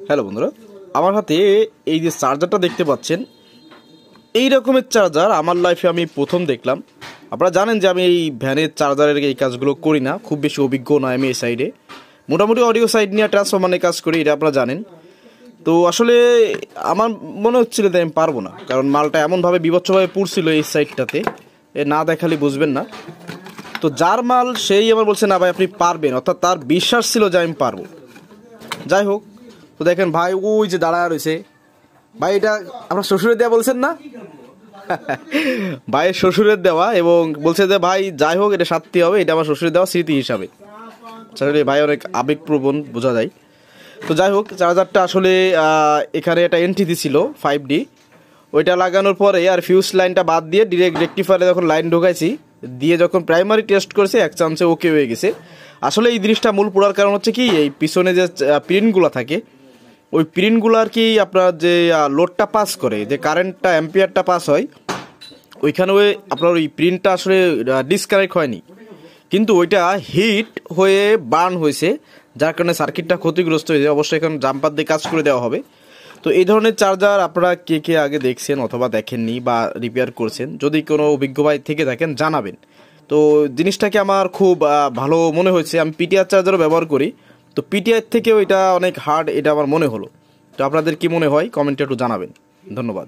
Hello বন্ধুরা, আমার হাতে এই যে চার্জারটা দেখতে পাচ্ছেন, এই রকমের চার্জার আমার লাইফে আমি প্রথম দেখলাম। আপনারা জানেন যে আমি এই ভ্যানের চার্জারের এই কাজগুলো করি না, খুব বেশি অভিজ্ঞ নয় আমি এই সাইডে। মোটামুটি অডিও সাইড নিয়ে ট্রান্সফরমারের কাজ করি, এটা আপনারা জানেন। তো আসলে আমার মনে হচ্ছিল যে আমি পারবো না, কারণ মালটা এমনভাবে বিভৎসভাবে পুড়ছিল এই সাইডটাতে, এ না দেখালে বুঝবেন না। তো যার মাল সেই আমার বলছে না ভাই আপনি পারবেন, অর্থাৎ তার বিশ্বাস ছিল যে আমি পারবো। যাই হোক, তো দেখেন ভাই ওই যে দাঁড়ায় রয়েছে, ভাই এটা আপনার শ্বশুরের দেওয়া বলছেন না? ভাইয়ের শ্বশুরের দেওয়া, এবং বলছে যে ভাই যাই হোক এটা সারতে হবে, এটা আমার শ্বশুরের দেওয়া স্মৃতি হিসাবে। আসলে ভাই অনেক আবেগপ্রবণ, বোঝা যায়। তো যাই হোক, চার্জারটা আসলে এখানে একটা এনটিসি ছিল 5D, ওইটা লাগানোর পরে আর ফিউজ লাইনটা বাদ দিয়ে ডিরেক্ট রেক্টিফায়ারে যখন লাইন ঢোকাইছি, দিয়ে যখন প্রাইমারি টেস্ট করেছে এক চান্সে ওকে হয়ে গেছে। আসলে এই জিনিসটা মূল পড়ার কারণ হচ্ছে কি, এই পিছনে যে প্রিন্টগুলো থাকে, ওই প্রিন্টগুলো আর কি আপনার যে লোডটা পাস করে, যে কারেন্টটা অ্যাম্পিয়ারটা পাস হয়, ওইখানে ওই আপনার ওই প্রিন্টটা আসলে ডিসকানেক্ট হয়নি, কিন্তু ওইটা হিট হয়ে বার্ন হয়েছে, যার কারণে সার্কিটটা ক্ষতিগ্রস্ত হয়েছে। অবশ্যই এখন জাম্পার দিয়ে কাজ করে দেওয়া হবে। তো এই ধরনের চার্জার আপনারা কে কে আগে দেখছেন অথবা দেখেননি বা রিপেয়ার করছেন, যদি কোনো অভিজ্ঞ ভাই থেকে থাকেন জানাবেন। তো জিনিসটাকে আমার খুব ভালো মনে হয়েছে। আমি পিটিআর চার্জারও ব্যবহার করি, তো পিটিআর থেকেও এটা অনেক হার্ড, এটা আমার মনে হলো। তো আপনাদের কি মনে হয় কমেন্টে একটু জানাবেন। ধন্যবাদ।